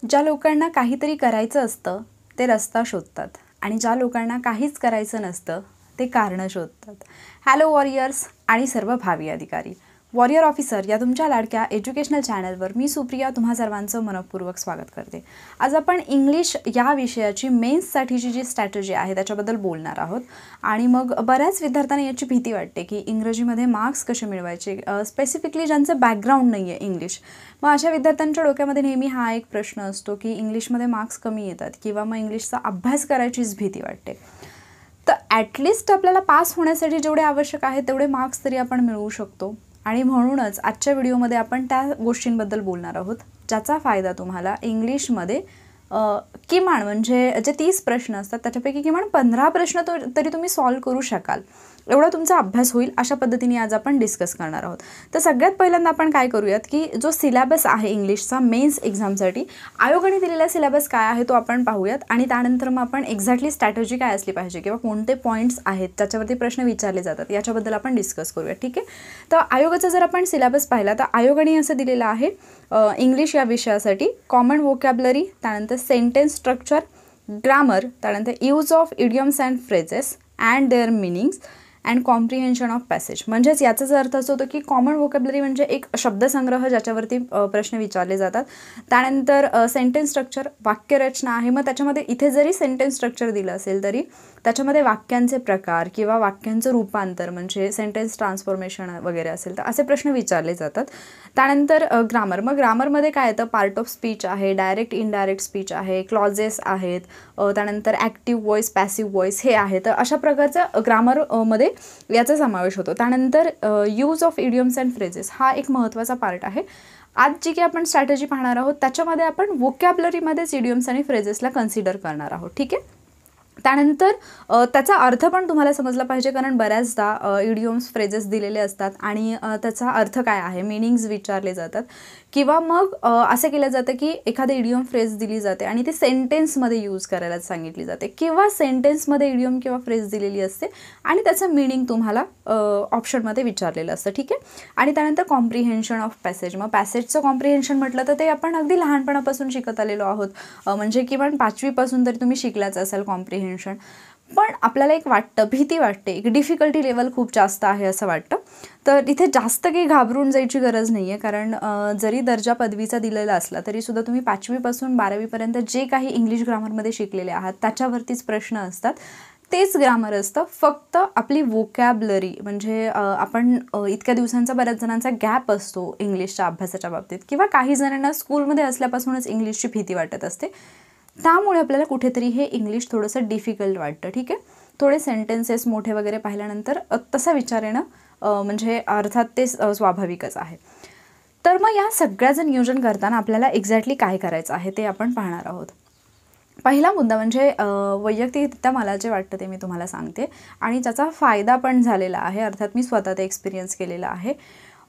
ज्या लोकांना काहीतरी करायचं असतं ते रस्ता शोधतात आणि ज्या लोकांना काहीच करायचं नसतं ते कारणं शोधतात. हॅलो वॉरियर्स आणि सर्व भावी अधिकारी. वॉरियर ऑफिसर या तुमच्या लाडक्या एज्युकेशनल चॅनलवर मी सुप्रिया तुम्हा सर्वांचं मनपूर्वक स्वागत करते. आज आपण इंग्लिश या विषयाची मेन्ससाठीची जी स्ट्रॅटेजी आहे त्याच्याबद्दल बोलणार आहोत. आणि मग बऱ्याच विद्यार्थ्यांना याची भीती वाटते की इंग्रजीमध्ये मार्क्स कसे मिळवायचे, स्पेसिफिकली ज्यांचं बॅकग्राऊंड नाही आहे इंग्लिश. मग अशा विद्यार्थ्यांच्या डोक्यामध्ये नेहमी हा एक प्रश्न असतो की इंग्लिशमध्ये मार्क्स कमी येतात किंवा मग इंग्लिशचा अभ्यास करायचीच भीती वाटते. तर ॲटलिस्ट आपल्याला पास होण्यासाठी जेवढे आवश्यक आहे तेवढे मार्क्स तरी आपण मिळवू शकतो. आणि म्हणूनच आजच्या व्हिडिओमध्ये आपण त्या गोष्टींबद्दल बोलणार आहोत ज्याचा फायदा तुम्हाला इंग्लिशमध्ये किमान म्हणजे जे 30 प्रश्न असतात त्याच्यापैकी किमान 15 प्रश्न तरी तुम्ही सॉल्व्ह करू शकाल एवढा तुमचा अभ्यास होईल. अशा पद्धतीने आज आपण डिस्कस करणार आहोत. तर सगळ्यात पहिल्यांदा आपण काय करूयात की जो सिलेबस आहे इंग्लिशचा मेन्स एक्झामसाठी आयोगाने दिलेला सिलेबस काय आहे तो आपण पाहूयात आणि त्यानंतर मग आपण एक्झॅक्टली स्ट्रॅटेजी काय असली पाहिजे किंवा कोणते पॉईंट्स आहेत त्याच्यावरती प्रश्न विचारले जातात याच्याबद्दल आपण डिस्कस करूयात. ठीक आहे. तर आयोगाचा जर आपण सिलेबस पाहिला तर आयोगाने असं दिलेलं आहे इंग्लिश या विषयासाठी कॉमन वोकॅब्लरी, त्यानंतर सेंटेन्स स्ट्रक्चर, ग्रामर, त्यानंतर use of idioms and phrases and their meanings and comprehension of passage. म्हणजेच याचाच अर्थ असं होतो की कॉमन वोकॅब्लरी म्हणजे एक शब्दसंग्रह ज्याच्यावरती प्रश्न विचारले जातात. त्यानंतर सेंटेन्स स्ट्रक्चर वाक्यरचना आहे. मग त्याच्यामध्ये इथे जरी सेंटेन्स स्ट्रक्चर दिलं असेल तरी त्याच्यामध्ये वाक्यांचे प्रकार किंवा वाक्यांचं रूपांतर म्हणजे सेंटेन्स ट्रान्सफॉर्मेशन वगैरे असेल तर असे प्रश्न विचारले जातात. त्यानंतर ग्रामर. मग ग्रामरमध्ये काय येतं, पार्ट ऑफ स्पीच आहे, डायरेक्ट इनडायरेक्ट स्पीच आहे, क्लॉजेस आहेत, त्यानंतर ॲक्टिव्ह व्हॉईस, पॅसिव्ह व्हॉईस हे आहे. तर अशा प्रकारचं ग्रामरमध्ये याचा समावेश होतो. त्यानंतर use of idioms and phrases हा एक महत्त्वाचा पार्ट आहे. आज जी काही आपण स्ट्रॅटेजी पाहणार आहोत त्याच्यामध्ये आपण वोकॅब्लरीमध्येच इडियम्स आणि फ्रेजेसला कन्सिडर करणार आहोत. ठीक आहे. त्यानंतर त्याचा अर्थ पण तुम्हाला समजला पाहिजे कारण बऱ्याचदा इडियम्स फ्रेजेस दिलेले असतात आणि त्याचा अर्थ काय आहे, मिनिंग्स विचारले जातात किंवा मग असं केलं जातं की एखादी इडियम फ्रेज दिली जाते आणि ती सेंटेन्समध्ये यूज करायला सांगितली जाते किंवा सेंटेन्समध्ये इडियम किंवा फ्रेज दिलेली असते आणि त्याचं मिनिंग तुम्हाला ऑप्शनमध्ये विचारलेलं असतं. ठीक आहे. आणि त्यानंतर कॉम्प्रिहेन्शन ऑफ पॅसेज. मग पॅसेजचं कॉम्प्रिहेन्शन म्हटलं तर ते आपण अगदी लहानपणापासून शिकत आलेलो आहोत. म्हणजे किमान 5वीपासून तरी तुम्ही शिकलाच असाल कॉम्प्रिहेन्शन. पण आपल्याला एक वाटतं, भीती वाटते, एक डिफिकल्टी लेवल खूप जास्त आहे असं वाटतं. तर इथे जास्त काही घाबरून जायची गरज नाही आहे कारण जरी दर्जा पदवीचा दिलेला असला तरीसुद्धा तुम्ही 5वीपासून 12वीपर्यंत जे काही इंग्लिश ग्रामरमध्ये शिकलेले आहात त्याच्यावरतीच प्रश्न असतात. तेच ग्रामर असतं, फक्त आपली वोकॅब्लरी म्हणजे आपण इतक्या दिवसांचा बऱ्याच जणांचा गॅप असतो इंग्लिशच्या अभ्यासाच्या बाबतीत किंवा काही जणांना स्कूलमध्ये असल्यापासूनच इंग्लिशची भीती वाटत असते. त्यामुळे आपल्याला कुठेतरी हे इंग्लिश थोडंसं डिफिकल्ट वाटतं. ठीक आहे. थोडे सेंटेन्सेस मोठे वगैरे पाहिल्यानंतर तसा विचार येणं म्हणजे अर्थात ते स्वाभाविकच आहे. तर मग या सगळ्याचं नियोजन करताना आपल्याला एक्झॅक्टली काय करायचं आहे ते आपण पाहणार आहोत. पहिला मुद्दा म्हणजे वैयक्तिकरित्या मला जे वाटतं ते मी तुम्हाला सांगते आणि त्याचा फायदा पण झालेला आहे. अर्थात मी स्वतः ते एक्सपिरियन्स केलेला आहे.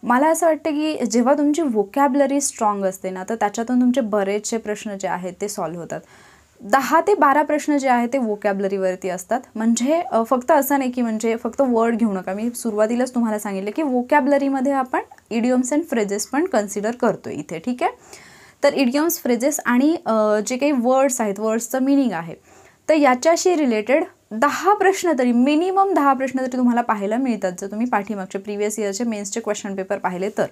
मला असं वाटतं की जेव्हा तुमची वोकॅब्लरी स्ट्रॉंग असते ना तर त्याच्यातून तुमचे बरेचसे प्रश्न जे आहेत ते सॉल्व्ह होतात. 10 ते 12 प्रश्न जे आहेत ते वोकॅब्लरीवरती असतात. म्हणजे फक्त असं नाही की म्हणजे फक्त वर्ड घेऊ नका. मी सुरुवातीलाच तुम्हाला सांगितलं की वोकॅब्लरीमध्ये आपण इडियम्स अँड फ्रेजेस पण कन्सिडर करतो इथे. ठीक आहे. तर इडियम्स, फ्रेजेस आणि जे काही वर्ड्स आहेत, वर्ड्सचं मिनिंग आहे तर याच्याशी रिलेटेड 10 प्रश्न तरी, मिनिमम 10 प्रश्न तरी तुम्हाला पाहायला मिळतात जर तुम्ही पाठीमागचे प्रिव्हियस इयरचे मेन्सचे क्वेश्चन पेपर पाहिले तर.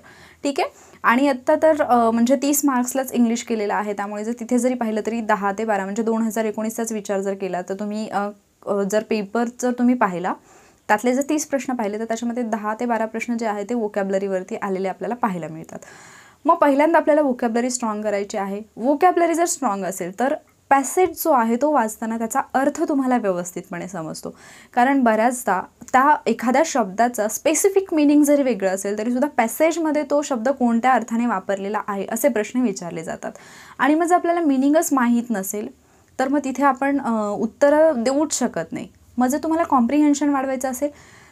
ठीक आहे. आणि आत्ता तर म्हणजे 30 मार्क्सलाच इंग्लिश केलेलं आहे त्यामुळे जर तिथे जरी पाहिलं तरी 10 ते 12 म्हणजे 2019चाच विचार जर केला तर तुम्ही जर पेपर जर तुम्ही पाहिला त्यातले जर 30 प्रश्न पाहिले तर त्याच्यामध्ये 10 ते 12 प्रश्न जे आहे ते वोकॅब्लरीवरती आलेले आपल्याला पाहायला मिळतात. मग पहिल्यांदा आपल्याला वोकॅब्लरी स्ट्रॉंग करायची आहे. वोकॅब्लरी जर स्ट्रॉंग असेल तर पॅसेज जो आहे तो वाचताना त्याचा अर्थ तुम्हाला व्यवस्थितपणे समजतो. कारण बऱ्याचदा त्या एखाद्या शब्दाचा स्पेसिफिक मिनिंग जरी वेगळं असेल तरीसुद्धा पॅसेजमध्ये तो शब्द कोणत्या अर्थाने वापरलेला आहे असे प्रश्न विचारले जातात. आणि मग जर आपल्याला मिनिंगच माहीत नसेल तर मग तिथे आपण उत्तरं देऊच शकत नाही. मग जर तुम्हाला कॉम्प्रिहेन्शन वाढवायचं असेल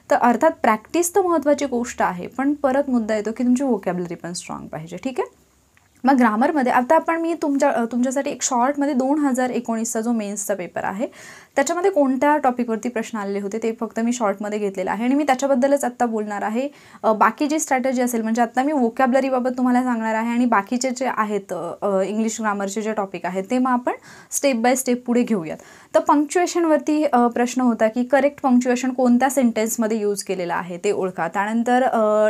तर अर्थात प्रॅक्टिस तर महत्त्वाची गोष्ट आहे पण परत मुद्दा येतो की तुमची वोकॅब्लरी पण स्ट्रॉंग पाहिजे. ठीक आहे. मग ग्रामरमध्ये आता मी तुमच्यासाठी एक शॉर्टमध्ये 2019चा जो मेन्सचा पेपर आहे त्याच्यामध्ये कोणत्या टॉपिकवरती प्रश्न आलेले होते ते फक्त मी शॉर्टमध्ये घेतलेलं आहे आणि मी त्याच्याबद्दलच आत्ता बोलणार आहे. बाकी जी स्ट्रॅटेजी असेल म्हणजे आत्ता मी वोकॅबलरीबाबत तुम्हाला सांगणार आहे आणि बाकीचे जे आहेत इंग्लिश ग्रामरचे जे टॉपिक आहेत ते मग आपण स्टेप बाय स्टेप पुढे घेऊयात. तर पंक्च्युएशनवरती प्रश्न होता की करेक्ट पंक्च्युएशन कोणत्या सेंटेन्समध्ये यूज केलेलं आहे ते ओळखा. त्यानंतर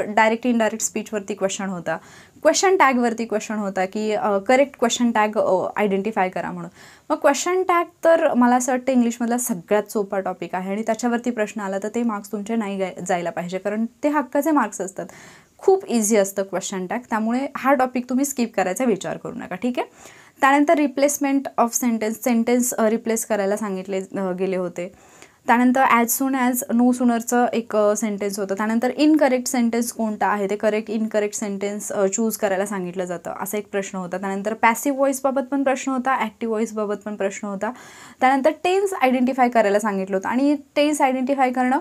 डायरेक्ट इनडायरेक्ट स्पीचवरती क्वेश्चन होता. क्वेश्चन टॅगवरती क्वेश्चन होता की करेक्ट क्वेश्चन टॅग आयडेंटिफाय करा म्हणून. मग क्वेश्चन टॅग तर मला असं वाटतं इंग्लिशमधला सगळ्यात सोपा टॉपिक आहे आणि त्याच्यावरती प्रश्न आला तर ते मार्क्स तुमचे नाही जायला पाहिजे कारण ते हक्काचे मार्क्स असतात. खूप इझी असतं क्वेश्चन टॅग, त्यामुळे हा टॉपिक तुम्ही स्किप करायचा विचार करू नका. ठीक आहे. त्यानंतर रिप्लेसमेंट ऑफ सेंटेन्स रिप्लेस करायला सांगितले गेले होते. त्यानंतर ॲज सून ॲज नो सूनरचं एक सेंटेन्स होतं. त्यानंतर इनकरेक्ट सेंटेन्स कोणता आहे ते करेक्ट इनकरेक्ट सेंटेन्स चूज करायला सांगितलं जातं असा एक प्रश्न होता. त्यानंतर पॅसिव्ह व्हॉईसबाबत पण प्रश्न होता, ॲक्टिव्ह व्हॉईसबाबत पण प्रश्न होता. त्यानंतर टेन्स आयडेंटिफाय करायला सांगितलं होतं आणि टेन्स आयडेंटिफाय करणं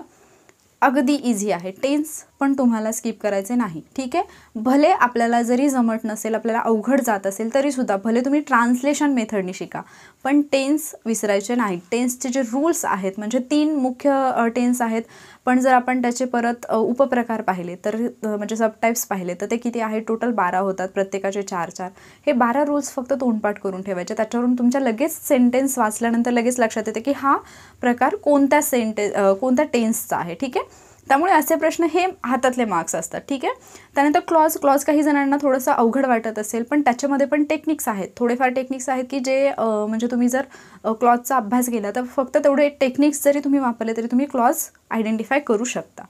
अगदी इझी आहे. टेन्स पण तुम्हाला स्किप करायचे नाही. ठीक आहे. भले आपल्याला जरी जमत नसेल, आपल्याला अवघड जात असेल तरीसुद्धा भले तुम्ही ट्रान्सलेशन मेथडनी शिका पण टेन्स विसरायचे नाही. टेन्सचे जे रूल्स आहेत म्हणजे 3 मुख्य टेन्स आहेत पण जर आपण त्याचे परत उपप्रकार पाहिले तर म्हणजे सबटाईप्स पाहिले तर ते किती आहे टोटल 12 होतात, प्रत्येकाचे 4-4. हे 12 रूल्स फक्त तोंडपाठ करून ठेवायचे. त्याच्यावरून तुमच्या लगेच सेंटेन्स वाचल्यानंतर लगेच लक्षात येते की हा प्रकार कोणत्या टेन्सचा आहे. ठीक आहे. त्यामुळे असे प्रश्न हे हातातले मार्क्स असतात. ठीक आहे. त्यानंतर क्लॉज काही जणांना थोडंसं अवघड वाटत असेल पण त्याच्यामध्ये पण टेक्निक्स आहेत, थोडेफार टेक्निक्स आहेत की जे म्हणजे तुम्ही जर क्लॉजचा अभ्यास केला तर फक्त तेवढे टेक्निक्स जरी तुम्ही वापरले तरी तुम्ही क्लॉज आयडेंटिफाय करू शकता.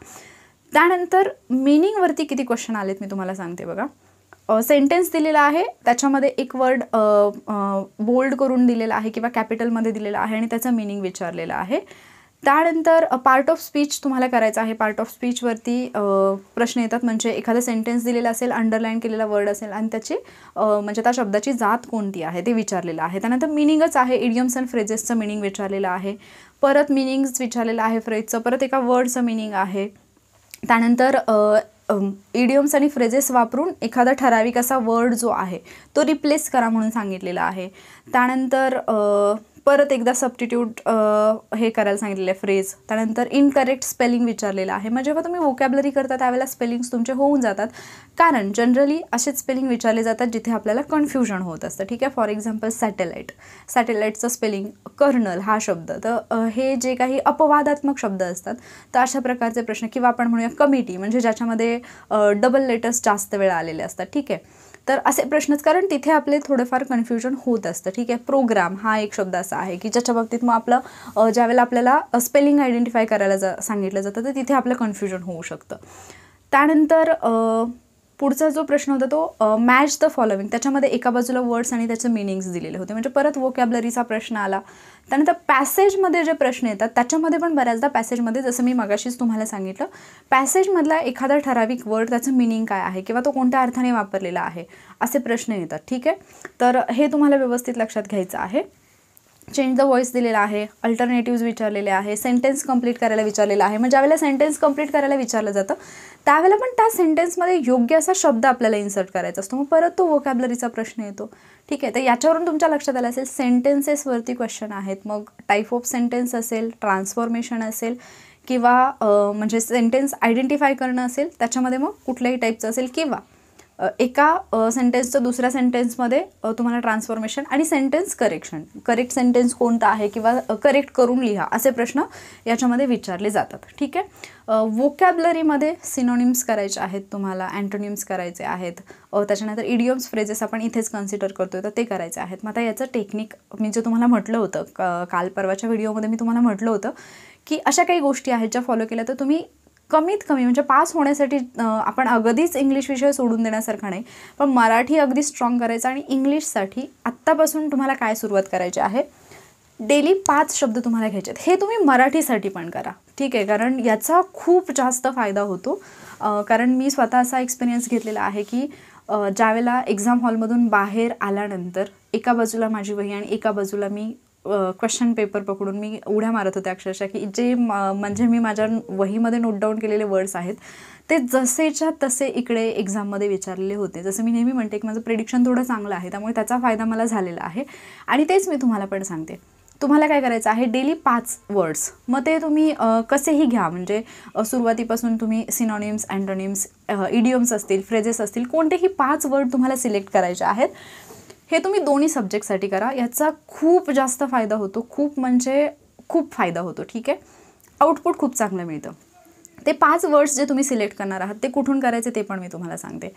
त्यानंतर मिनिंगवरती किती क्वेश्चन आलेत मी तुम्हाला सांगते बघा. सेंटेन्स दिलेला आहे त्याच्यामध्ये एक वर्ड बोल्ड करून दिलेला आहे किंवा कॅपिटलमध्ये दिलेला आहे आणि त्याचं मिनिंग विचारलेलं आहे. त्यानंतर पार्ट ऑफ स्पीच तुम्हाला करायचं आहे. पार्ट ऑफ स्पीचवरती प्रश्न येतात म्हणजे एखादा सेंटेन्स दिलेला असेल, अंडरलाईन केलेला वर्ड असेल आणि त्याची म्हणजे त्या शब्दाची जात कोणती आहे ते विचारलेलं आहे. त्यानंतर मिनिंगच आहे, इडियम्स अँड फ्रेजेसचं मिनिंग विचारलेलं आहे. परत मिनिंग्स विचारलेलं आहे फ्रेजचं, परत एका वर्डचं मिनिंग आहे. त्यानंतर इडियम्स आणि फ्रेजेस वापरून एखादा ठराविक असा वर्ड जो आहे तो रिप्लेस करा म्हणून सांगितलेला आहे. त्यानंतर परत एकदा सबस्टिट्यूट हे करायला सांगितलेलं आहे फ्रेज. त्यानंतर इनकरेक्ट स्पेलिंग विचारलेलं आहे. मग जेव्हा तुम्ही वोकॅबलरी करता त्यावेळेला स्पेलिंग्स तुमचे होऊन जातात कारण जनरली असेच स्पेलिंग विचारले जातात जिथे आपल्याला कन्फ्युजन होत असतं. ठीक आहे. फॉर एक्झाम्पल सॅटेलाईटचं स्पेलिंग कर्नल हा शब्द, तर हे जे काही अपवादात्मक शब्द असतात तर अशा प्रकारचे प्रश्न किंवा आपण म्हणूया कमिटी म्हणजे ज्याच्यामध्ये डबल लेटर्स जास्त वेळा आलेले असतात. ठीक आहे. तर असे प्रश्नच कारण तिथे आपले थोडंफार कन्फ्युजन होत असतं. ठीक आहे. प्रोग्राम हा एक शब्द असा आहे की ज्याच्या बाबतीत मग आपलं ज्यावेळेला आपल्याला स्पेलिंग आयडेंटिफाय करायला सांगितलं जातं तर तिथे आपलं कन्फ्युजन होऊ शकतं. त्यानंतर पुढचा जो प्रश्न होता तो मॅच द फॉलोविंग, त्याच्यामध्ये एका बाजूला वर्ड्स आणि त्याचे मिनिंग्स दिलेले होते म्हणजे परत वोकॅबलरीचा प्रश्न आला. त्यानंतर पॅसेजमध्ये जे प्रश्न येतात त्याच्यामध्ये पण बऱ्याचदा पॅसेजमध्ये जसं मी मगाशीच तुम्हाला सांगितलं पॅसेजमधला एखादा ठराविक वर्ड त्याचं मिनिंग काय आहे किंवा तो कोणत्या अर्थाने वापरलेला आहे असे प्रश्न येतात. ठीक आहे. तर हे तुम्हाला व्यवस्थित लक्षात घ्यायचं आहे. चेंज द व्हॉइस दिलेला आहे, अल्टरनेटिव्ज विचारलेले आहे, सेंटेन्स कंप्लीट करायला विचारलेलं आहे. मग ज्यावेळेला सेंटेन्स कंप्लीट करायला विचारलं जातं त्यावेळेला पण त्या सेंटेन्समध्ये योग्य असा शब्द आपल्याला इन्सर्ट करायचा असतो. मग परत तो वोकॅबलरीचा प्रश्न येतो. ठीक आहे. तर याच्यावरून तुमच्या लक्षात आलं असेल सेंटेन्सेसवरती क्वेश्चन आहेत. मग टाईप ऑफ सेंटेन्स असेल, ट्रान्सफॉर्मेशन असेल किंवा म्हणजे सेंटेन्स आयडेंटिफाय करणं असेल त्याच्यामध्ये मग कुठल्याही टाईपचं असेल किंवा एका सेंटेन्सचं दुसऱ्या सेंटेन्समध्ये तुम्हाला ट्रान्सफॉर्मेशन आणि सेंटेन्स करेक्ट सेंटेन्स कोणता आहे किंवा करेक्ट करून लिहा असे प्रश्न याच्यामध्ये विचारले जातात. ठीक आहे. वोकॅबलरीमध्ये सिनोनिम्स करायचे आहेत तुम्हाला, अँटोनिम्स करायचे आहेत. त्याच्यानंतर इडियम्स फ्रेजेस आपण इथेच कन्सिडर करतोय तर ते करायचे आहेत. मग आता याचं टेक्निक मी जे तुम्हाला म्हटलं होतं काल परवाच्या व्हिडिओमध्ये मी तुम्हाला म्हटलं होतं की अशा काही गोष्टी आहेत ज्या फॉलो केल्या तर तुम्ही कमीत कमी म्हणजे पास होण्यासाठी आपण अगदीच इंग्लिश विषय सोडून देण्यासारखा नाही पण मराठी अगदी स्ट्रॉंग करायचं आणि इंग्लिशसाठी आत्तापासून तुम्हाला काय सुरुवात करायची आहे, डेली 5 शब्द तुम्हाला घ्यायचे आहेत. हे तुम्ही मराठीसाठी पण करा. ठीक आहे. कारण याचा खूप जास्त फायदा होतो. कारण मी स्वतः असा एक्सपिरियन्स घेतलेला आहे की ज्यावेळेला एक्झाम हॉलमधून बाहेर आल्यानंतर एका बाजूला माझी वही आणि एका बाजूला मी क्वेश्चन पेपर पकडून मी उड्या मारत होते अक्षरशः, की जे म्हणजे मी माझ्या वहीमध्ये नोट डाऊन केलेले वर्ड्स आहेत ते जसेच्या तसे इकडे एक्झाममध्ये विचारलेले होते. जसं मी नेहमी म्हणते की माझं प्रेडिक्शन थोडं चांगलं आहे, त्यामुळे त्याचा फायदा मला झालेला आहे. आणि तेच मी तुम्हाला पण सांगते, तुम्हाला काय करायचं आहे, डेली 5 वर्ड्स, मग ते तुम्ही कसेही घ्या, म्हणजे सुरुवातीपासून तुम्ही सिनॉनिम्स, अँटोनिम्स, इडियम्स असतील, फ्रेजेस असतील, कोणतेही 5 वर्ड तुम्हाला सिलेक्ट करायचे आहेत. हे तुम्ही दोन्ही सब्जेक्टसाठी करा, याचा खूप जास्त फायदा होतो, खूप म्हणजे खूप फायदा होतो. ठीक आहे, आउटपुट खूप चांगलं मिळतं. ते 5 वर्ड्स जे तुम्ही सिलेक्ट करणार आहात ते कुठून करायचे ते पण मी तुम्हाला सांगते.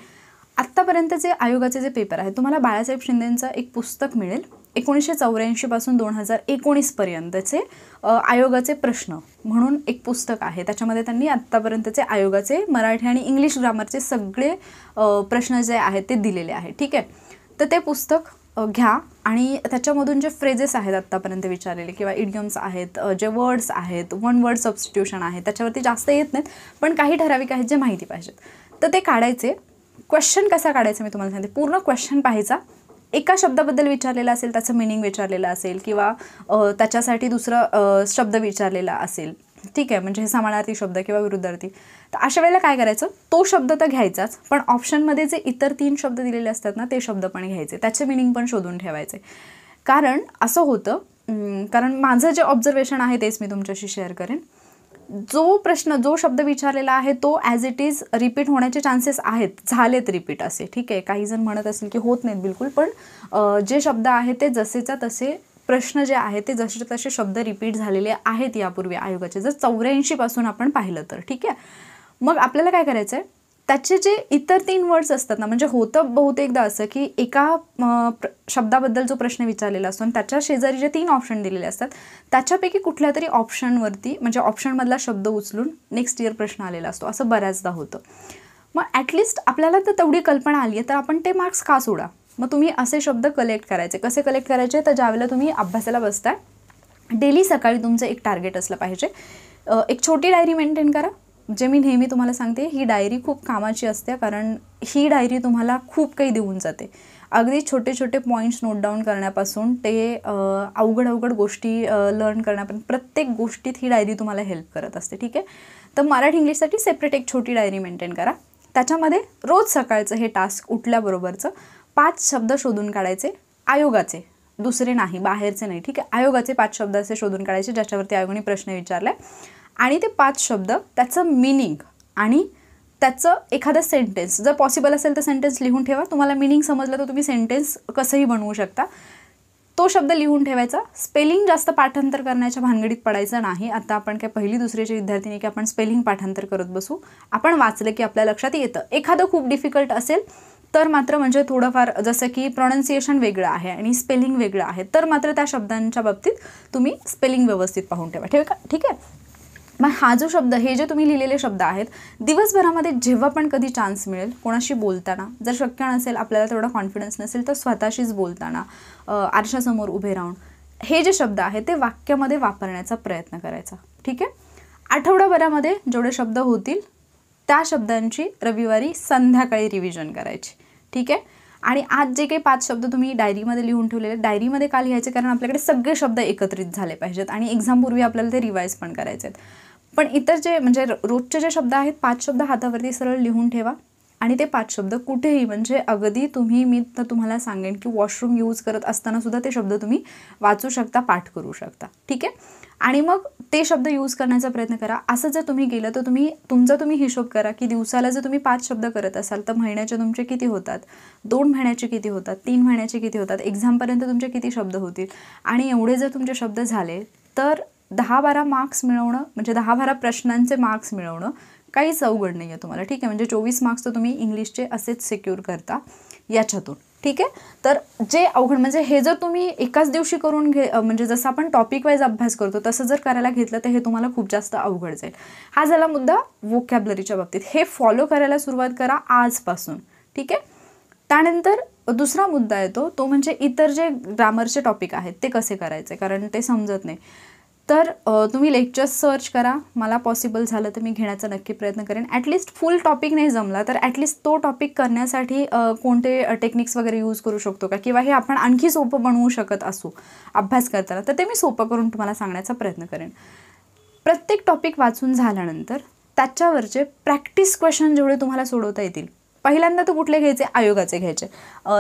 आत्तापर्यंतचे आयोगाचे जे पेपर आहेत, तुम्हाला बाळासाहेब शिंदेंचं एक पुस्तक मिळेल, 1984 पासून 2019 पर्यंतचे आयोगाचे प्रश्न म्हणून एक पुस्तक आहे. त्याच्यामध्ये त्यांनी आत्तापर्यंतचे आयोगाचे मराठी आणि इंग्लिश ग्रामरचे सगळे प्रश्न जे आहेत ते दिलेले आहेत. ठीक आहे, तर ते पुस्तक घ्या आणि त्याच्यामधून जे फ्रेजेस आहेत आत्तापर्यंत विचारलेले किंवा इडियम्स आहेत, जे वर्ड्स आहेत, वन वर्ड सबस्टिट्यूशन आहे, त्याच्यावरती जास्त येत नाहीत पण काही ठराविक आहेत जे माहिती पाहिजेत, तर ते काढायचे. क्वेश्चन कसा काढायचा मी तुम्हाला सांगते. पूर्ण क्वेश्चन पाहायचा, एका शब्दाबद्दल विचारलेला असेल, त्याचं मिनिंग विचारलेलं असेल किंवा त्याच्यासाठी दुसरा शब्द विचारलेला असेल. ठीक आहे, म्हणजे हे समानार्थी शब्द किंवा विरुद्धार्थी. तर अशा वेळेला काय करायचं, तो शब्द तर घ्यायचाच, पण ऑप्शनमध्ये जे इतर 3 शब्द दिलेले असतात ना, ते शब्द पण घ्यायचे, त्याचे मिनिंग पण शोधून ठेवायचे. कारण असं होतं, कारण माझं जे ऑब्झर्वेशन आहे तेच मी तुमच्याशी शेअर करेन. जो शब्द विचारलेला आहे तो ॲज इट इज रिपीट होण्याचे चान्सेस आहेत, झालेत रिपीट असे. ठीक आहे, काही जण म्हणत असेल की होत नाहीत बिलकुल, पण जे शब्द आहेत ते जसेच्या तसे, प्रश्न जे आहेत ते जसे तसे शब्द रिपीट झालेले आहेत यापूर्वी आयोगाचे, जर 84 पासून आपण पाहिलं तर. ठीक आहे, मग आपल्याला काय करायचं आहे, त्याचे जे इतर 3 वर्ड्स असतात ना, म्हणजे होतं बहुतेकदा असं की एका शब्दाबद्दल जो प्रश्न विचारलेला असतो आणि त्याच्या शेजारी जे 3 ऑप्शन दिलेले असतात त्याच्यापैकी कुठल्या तरी ऑप्शनवरती, म्हणजे ऑप्शनमधला शब्द उचलून नेक्स्ट इयर प्रश्न आलेला असतो, असं बऱ्याचदा होतं. मग ॲटलिस्ट आपल्याला तर तेवढी कल्पना आली आहे तर आपण ते मार्क्स का सोडा. मग तुम्ही असे शब्द कलेक्ट करायचे. कसे कलेक्ट करायचे, तर ज्यावेळेला तुम्ही अभ्यासाला बसताय, डेली सकाळी तुमचं एक टार्गेट असलं पाहिजे. एक छोटी डायरी मेंटेन करा. जे मी नेहमी तुम्हाला सांगते, ही डायरी खूप कामाची असते, कारण ही डायरी तुम्हाला खूप काही देऊन जाते. अगदी छोटे छोटे पॉईंट्स नोट डाऊन करण्यापासून ते अवघड गोष्टी लर्न करण्यापर्यंत प्रत्येक गोष्टीत ही डायरी तुम्हाला हेल्प करत असते. ठीक आहे, तर मराठी इंग्लिशसाठी सेपरेट एक छोटी डायरी मेंटेन करा. त्याच्यामध्ये रोज सकाळचं हे टास्क उठल्याबरोबरचं 5 शब्द शोधून काढायचे, आयोगाचे, दुसरे नाही, बाहेरचे नाही. ठीक आहे, आयोगाचे 5 शब्द असे शोधून काढायचे ज्याच्यावरती आयोगाने प्रश्न विचारला आहे, आणि ते 5 शब्द, त्याचं मिनिंग आणि त्याचं एखादं सेंटेन्स, जर पॉसिबल असेल तर सेंटेन्स लिहून ठेवा. तुम्हाला मिनिंग समजलं तर तुम्ही सेंटेन्स कसंही बनवू शकता. तो शब्द लिहून ठेवायचा. स्पेलिंग जास्त पाठांतर करण्याच्या भानगडीत पडायचं नाही. आता आपण काय पहिली दुसरीचे विद्यार्थी की आपण स्पेलिंग पाठांतर करत बसू. आपण वाचलं की आपल्या लक्षात येतं. एखादं खूप डिफिकल्ट असेल तर मात्र, म्हणजे थोडंफार जसं की प्रोनाऊन्सिएशन वेगळं आहे आणि स्पेलिंग वेगळं आहे, तर मात्र त्या शब्दांच्या बाबतीत तुम्ही स्पेलिंग व्यवस्थित पाहून ठेवा. ठीक आहे. मग हा जो शब्द, हे जे तुम्ही लिहिलेले शब्द आहेत, दिवसभरामध्ये जेव्हा पण कधी चान्स मिळेल, कोणाशी बोलताना, जर शक्य नसेल, आपल्याला तेवढा कॉन्फिडन्स नसेल, तर स्वतःशीच बोलताना, आरशासमोर उभे राहून हे जे शब्द आहेत ते वाक्यामध्ये वापरण्याचा प्रयत्न करायचा. ठीक आहे, आठवडाभरामध्ये जेवढे शब्द होतील त्या शब्दांची रविवारी संध्याकाळी रिव्हिजन करायची. ठीक आहे, आणि आज जे काही 5 शब्द तुम्ही डायरीमध्ये लिहून ठेवलेले, डायरीमध्ये का लिहायचे, कारण आपल्याकडे सगळे शब्द एकत्रित झाले पाहिजेत आणि एक्झामपूर्वी आपल्याला ते रिवाईज पण करायचे आहेत. पण इतर जे, म्हणजे रोजचे जे शब्द आहेत, 5 शब्द हातावरती सरळ लिहून ठेवा आणि ते 5 शब्द कुठेही, म्हणजे अगदी तुम्ही, मी तर तुम्हाला सांगेन की वॉशरूम यूज करत असताना सुद्धा ते शब्द तुम्ही वाचू शकता, पाठ करू शकता. ठीक आहे, आणि मग ते शब्द यूज करण्याचा प्रयत्न करा. असं जर तुम्ही केलं तर तुम्ही हिशोब करा की दिवसाला जर तुम्ही 5 शब्द करत असाल तर महिन्याचे तुमचे किती होतात, 2 महिन्याचे किती होतात, 3 महिन्याचे किती होतात, एक्झामपर्यंत तुमचे किती शब्द होतील. आणि एवढे जर तुमचे शब्द झाले तर 10-12 मार्क्स मिळवणं, म्हणजे 10-12 प्रश्नांचे मार्क्स मिळवणं काहीच अवघड नाही आहे तुम्हाला. ठीक आहे, म्हणजे 24 मार्क्स तर तुम्ही इंग्लिशचे असेच सिक्युअर करता याच्यातून. ठीक आहे, तर जे अवघड, म्हणजे हे जर तुम्ही एकाच दिवशी करून म्हणजे जसं आपण टॉपिक वाईज अभ्यास करतो तसं जर करायला घेतलं तर हे तुम्हाला खूप जास्त अवघड जाईल. हा झाला मुद्दा व्होकॅब्लरीच्या बाबतीत. हे फॉलो करायला सुरुवात करा आजपासून. ठीक आहे, त्यानंतर दुसरा मुद्दा येतो तो म्हणजे इतर जे ग्रामरचे टॉपिक आहेत ते कसे करायचे, कारण ते समजत नाही. तर तुम्ही लेक्चर्स सर्च करा. मला पॉसिबल झालं तर मी घेण्याचा नक्की प्रयत्न करेन. ॲटलिस्ट फुल टॉपिक नाही जमला तर ॲटलिस्ट तो टॉपिक करण्यासाठी कोणते टेक्निक्स वगैरे यूज करू शकतो का, किंवा हे आपण आणखी सोपं बनवू शकत असू अभ्यास करताना, तर ते मी सोपं करून तुम्हाला सांगण्याचा प्रयत्न करेन. प्रत्येक टॉपिक वाचून झाल्यानंतर त्याच्यावरचे प्रॅक्टिस क्वेश्चन जेवढे तुम्हाला सोडवता येतील, पहिल्यांदा तर कुठले घ्यायचे, आयोगाचे घ्यायचे.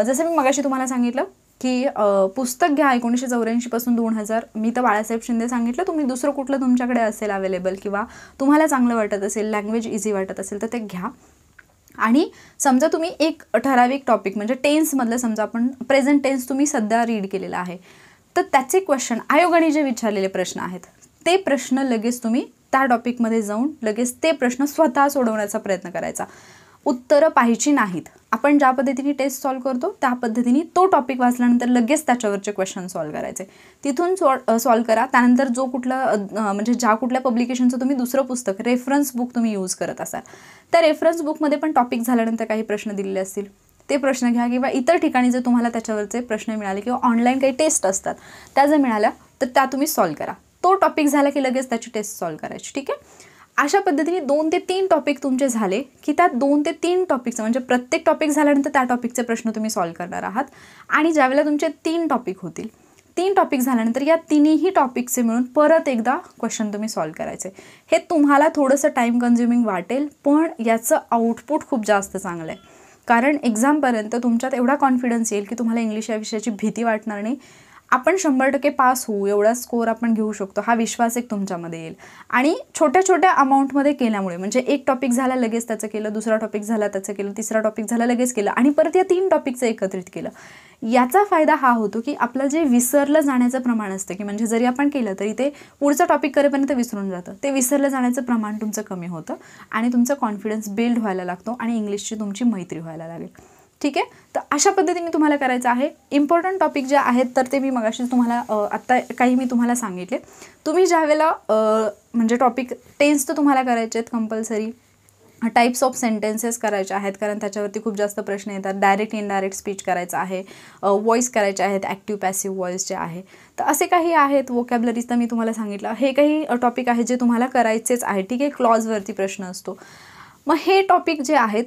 जसं मी मगाशी तुम्हाला सांगितलं की पुस्तक घ्या 1984 2000. मी तर बाळासाहेब शिंदे सांगितलं. तुम्ही दुसरं कुठलं तुमच्याकडे असेल अवेलेबल किंवा तुम्हाला चांगलं वाटत असेल, लँग्वेज इझी वाटत असेल तर ते घ्या. आणि समजा तुम्ही एक ठराविक टॉपिक म्हणजे टेन्समधलं, समजा आपण प्रेझेंट टेन्स तुम्ही सध्या रीड केलेला आहे, तर त्याचे क्वेश्चन आयोगाने जे विचारलेले प्रश्न आहेत ते प्रश्न लगेच तुम्ही त्या टॉपिकमध्ये जाऊन लगेच ते प्रश्न स्वतः सोडवण्याचा प्रयत्न करायचा. उत्तरं पाहायची नाहीत. आपण ज्या पद्धतीने टेस्ट सॉल्व करतो त्या पद्धतीने तो टॉपिक वाचल्यानंतर लगेच त्याच्यावरचे क्वेश्चन सॉल्व करायचे. तिथून सॉल्व करा. त्यानंतर जो कुठला म्हणजे ज्या कुठल्या पब्लिकेशनचं तुम्ही दुसरं पुस्तक रेफरन्स बुक तुम्ही यूज करत असाल, त्या रेफरन्स बुकमध्ये पण टॉपिक झाल्यानंतर काही प्रश्न दिलेले असतील ते प्रश्न घ्या. किंवा इतर ठिकाणी जर तुम्हाला त्याच्यावरचे प्रश्न मिळाले किंवा ऑनलाईन काही टेस्ट असतात त्या जर मिळाल्या तर त्या तुम्ही सॉल्व करा. तो टॉपिक झाला की लगेच त्याची टेस्ट सॉल्व करायची. ठीक आहे. अशा पद्धतीने 2 ते 3 टॉपिक तुमचे झाले की त्या 2 ते 3 टॉपिकचं म्हणजे प्रत्येक टॉपिक झाल्यानंतर त्या टॉपिकचे प्रश्न तुम्ही सॉल्व करणार आहात. आणि ज्यावेळेला तुमचे 3 टॉपिक होतील, 3 टॉपिक झाल्यानंतर या तिन्ही टॉपिकचे मिळून परत एकदा क्वेश्चन तुम्ही सॉल्व करायचे. हे तुम्हाला थोडंसं टाईम कन्झ्युमिंग वाटेल, पण याचं आउटपुट खूप जास्त चांगलं आहे. कारण एक्झामपर्यंत तुमच्यात एवढा कॉन्फिडन्स येईल की तुम्हाला इंग्लिश या विषयाची भीती वाटणार नाही. आपण 100% पास होऊ, एवढा स्कोअर आपण घेऊ शकतो, हा विश्वास एक तुमच्यामध्ये येईल. आणि छोट्या छोट्या अमाऊंटमध्ये केल्यामुळे, म्हणजे एक टॉपिक झाला लगेच त्याचं केलं, दुसरा टॉपिक झाला त्याचं केलं, तिसरा टॉपिक झाला लगेच केलं आणि परत या 3 टॉपिकचं एकत्रित केलं. याचा फायदा हा होतो की आपलं जे विसरलं जाण्याचं प्रमाण असतं, की म्हणजे जरी आपण केलं तरी ते पुढचं टॉपिक करेपर्यंत विसरून जातं, ते विसरलं जाण्याचं प्रमाण तुमचं कमी होतं आणि तुमचा कॉन्फिडन्स बिल्ड व्हायला लागतो आणि इंग्लिशची तुमची मैत्री व्हायला लागेल. ठीक आहे. तर अशा पद्धतीने तुम्हाला करायचं आहे. इम्पॉर्टंट टॉपिक जे आहेत तर ते मी मगाशीच तुम्हाला आत्ता काही मी तुम्हाला सांगितले. तुम्ही ज्या वेळेला म्हणजे टॉपिक टेन्स तर तुम्हाला करायचे आहेत कंपल्सरी. टाईप्स ऑफ सेंटेन्सेस करायचे आहेत कारण त्याच्यावरती खूप जास्त प्रश्न येतात. डायरेक्ट इनडायरेक्ट स्पीच करायचं आहे, व्हॉईस करायचे आहेत, ॲक्टिव्ह पॅसिव्ह व्हॉईस जे आहे, तर असे काही आहेत. वोकॅबलरीज तर मी तुम्हाला सांगितलं. हे काही टॉपिक आहेत जे तुम्हाला करायचेच आहे. ठीक आहे. क्लॉजवरती प्रश्न असतो. मग हे टॉपिक जे आहेत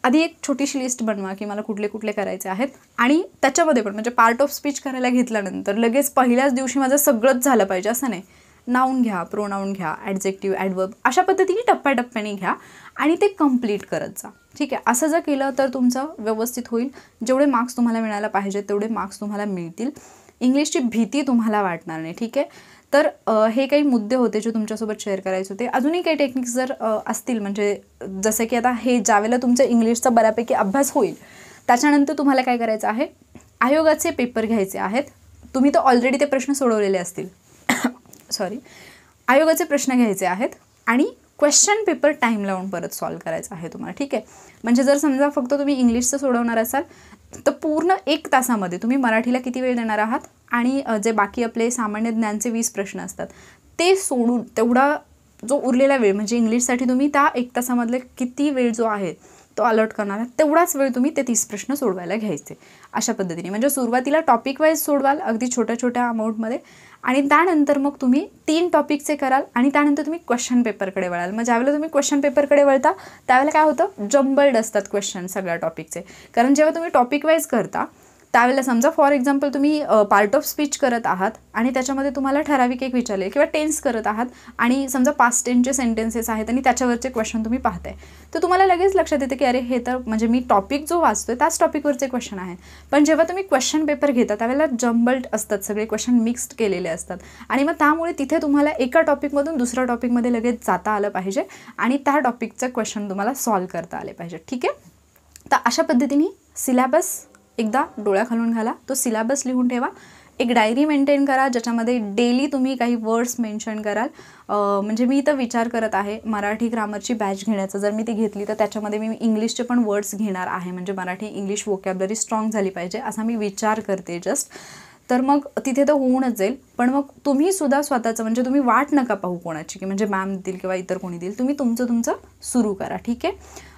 आधी एक छोटीशी लिस्ट बनवा की मला कुठले कुठले करायचे आहेत. आणि त्याच्यामध्ये पण म्हणजे पार्ट ऑफ स्पीच करायला घेतल्यानंतर लगेच पहिल्याच दिवशी माझं सगळंच झालं पाहिजे असं नाही. नाऊन घ्या, प्रोनाऊन घ्या, ॲडजेक्टिव्ह, ॲडवर्ब, अशा पद्धतीने टप्प्याटप्प्याने घ्या आणि ते कंप्लीट करत जा. ठीक आहे. असं जर केलं तर तुमचं व्यवस्थित होईल. जेवढे मार्क्स तुम्हाला मिळायला पाहिजे तेवढे मार्क्स तुम्हाला मिळतील. इंग्लिशची भीती तुम्हाला वाटणार नाही. ठीक आहे. तर हे काही मुद्दे होते जे तुमच्यासोबत शेअर करायचे होते. अजूनही काही टेक्निक्स जर असतील, म्हणजे जसं की आता हे ज्यावेळेला तुमचं इंग्लिशचा बऱ्यापैकी अभ्यास होईल त्याच्यानंतर तुम्हाला काय करायचं आहे, आयोगाचे पेपर घ्यायचे आहेत. तुम्ही तर ऑलरेडी ते प्रश्न सोडवलेले असतील आयोगाचे प्रश्न घ्यायचे आहेत आणि क्वेश्चन पेपर टाईम लावून परत सॉल्व करायचा आहे तुम्हाला. ठीक आहे. म्हणजे जर समजा फक्त तुम्ही इंग्लिशचं सोडवणार असाल तर पूर्ण 1 तासामध्ये तुम्ही मराठीला किती वेळ देणार आहात आणि जे बाकी आपले सामान्य ज्ञानचे 20 प्रश्न असतात ते सोडून तेवढा जो उरलेला वेळ म्हणजे इंग्लिशसाठी तुम्ही त्या 1 तासामधले किती वेळ जो आहे तो अलॉट करणार आहे तेवढाच वेळ तुम्ही ते 30 प्रश्न सोडवायला घ्यायचे. अशा पद्धतीने म्हणजे सुरुवातीला टॉपिक वाईज सोडवाल अगदी छोट्या छोट्या अमाऊंटमध्ये आणि त्यानंतर मग तुम्ही 3 टॉपिकचे कराल आणि त्यानंतर तुम्ही क्वेश्चन पेपरकडे वळाल. मग ज्यावेळेला तुम्ही क्वेश्चन पेपरकडे वळता त्यावेळेला काय होतं, जम्बल्ड असतात क्वेश्चन सगळ्या टॉपिकचे. कारण जेव्हा तुम्ही टॉपिक वाईज करता त्यावेळेला समजा फॉर एक्झाम्पल तुम्ही पार्ट ऑफ स्पीच करत आहात आणि त्याच्यामध्ये तुम्हाला ठराविक एक विचारले किंवा टेन्स करत आहात आणि समजा पास्ट टेन्सचे सेंटेन्सेस आहेत आणि त्याच्यावरचे क्वेश्चन तुम्ही पाहताय तर तुम्हाला लगेच लक्षात येते की अरे हे तर म्हणजे मी टॉपिक जो वाचतोय त्याच टॉपिकवरचे क्वेश्चन आहेत. पण जेव्हा तुम्ही क्वेश्चन पेपर घेता त्यावेळेला जम्बल्ड असतात, सगळे क्वेश्चन मिक्स्ड केलेले असतात आणि मग त्यामुळे तिथे तुम्हाला एका टॉपिकमधून दुसऱ्या टॉपिकमध्ये लगेच जाता आलं पाहिजे आणि त्या टॉपिकचं क्वेश्चन तुम्हाला सॉल्व करता आले पाहिजे. ठीक आहे. तर अशा पद्धतीने सिलॅबस एकदा डोळ्याखालून घाला, तो सिलॅबस लिहून ठेवा. एक डायरी मेंटेन करा ज्याच्यामध्ये डेली तुम्ही काही वर्ड्स मेन्शन कराल. म्हणजे मी तर विचार करत आहे मराठी ग्रामरची बॅच घेण्याचं. जर मी ती घेतली तर त्याच्यामध्ये मी इंग्लिशचे पण वर्ड्स घेणार आहे म्हणजे मराठी इंग्लिश वोकॅबलरी स्ट्रॉंग झाली पाहिजे असा मी विचार करते जस्ट. तर मग तिथे तर होऊनच जाईल. पण मग तुम्ही सुद्धा स्वतःचं म्हणजे तुम्ही वाट नका पाहू कोणाची की म्हणजे मॅम देतील किंवा इतर कोणी देईल, तुम्ही तुमचं सुरू करा. ठीक आहे.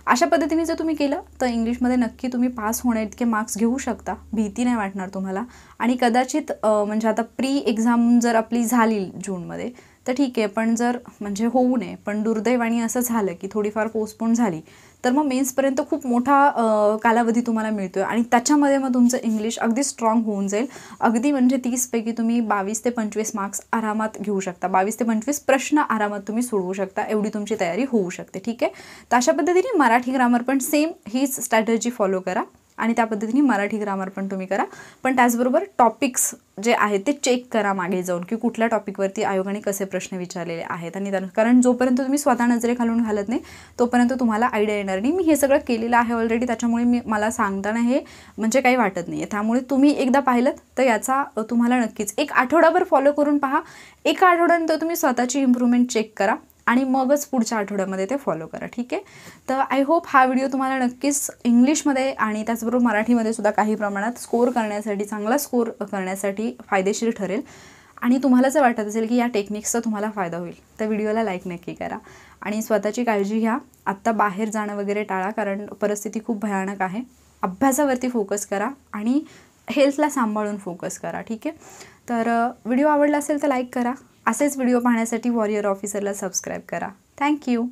अशा पद्धतीने जर तुम्ही केलं तर इंग्लिशमध्ये नक्की तुम्ही पास होण्या इतके मार्क्स घेऊ शकता, भीती नाही वाटणार तुम्हाला. आणि कदाचित म्हणजे आता प्री एक्झाम जर आपली झाली जूनमध्ये तर ठीक आहे, पण जर म्हणजे होऊ नये, पण दुर्दैवाने असं झालं की थोडीफार पोस्टपोन झाली तर मग मेन्सपर्यंत खूप मोठा कालावधी तुम्हाला मिळतो आहे आणि त्याच्यामध्ये मग तुमचं इंग्लिश अगदी स्ट्रॉंग होऊन जाईल. अगदी म्हणजे 30पैकी तुम्ही 22 ते 25 मार्क्स आरामात घेऊ शकता, 22 ते 25 प्रश्न आरामात तुम्ही सोडवू शकता, एवढी तुमची तयारी होऊ शकते. ठीक आहे. तर अशा पद्धतीने मराठी ग्रामर पण सेम हीच स्ट्रॅटेजी फॉलो करा आणि त्या पद्धतीने मराठी ग्रामर पण तुम्ही करा. पण त्याचबरोबर टॉपिक्स जे आहेत ते चेक करा मागे जाऊन की कुठल्या टॉपिकवरती आयोगाने कसे प्रश्न विचारलेले आहेत. आणि कारण जोपर्यंत तुम्ही स्वतः नजरेखालून घालत नाही तोपर्यंत तुम्हाला आयडिया येणार नाही. मी हे सगळं केलेलं आहे ऑलरेडी, त्याच्यामुळे मला सांगताना हे म्हणजे काही वाटत नाही आहे. त्यामुळे तुम्ही एकदा पाहिलं तर याचा तुम्हाला नक्कीच एक आठवडाभर फॉलो करून पहा. एका आठवड्यानंतर तुम्ही स्वतःची इम्प्रूव्हमेंट चेक करा आणि मगच पुढच्या आठवड्यामध्ये ते फॉलो करा. ठीक आहे. तर आय होप हा व्हिडिओ तुम्हाला नक्कीच इंग्लिशमध्ये आणि त्याचबरोबर मराठीमध्ये सुद्धा काही प्रमाणात स्कोर करण्यासाठी, चांगला स्कोर करण्यासाठी फायदेशीर ठरेल. आणि तुम्हाला जर वाटत असेल की या टेक्निक्सचा तुम्हाला फायदा होईल तर व्हिडिओला लाईक नक्की करा आणि स्वतःची काळजी घ्या. आत्ता बाहेर जाणं वगैरे टाळा कारण परिस्थिती खूप भयानक आहे. अभ्यासावरती फोकस करा आणि हेल्थला सांभाळून फोकस करा. ठीक आहे. तर व्हिडिओ आवडला असेल तर लाईक करा. असेच व्हिडिओ पाहण्यासाठी वॉरियर ऑफिसरला सबस्क्राईब करा. थँक्यू.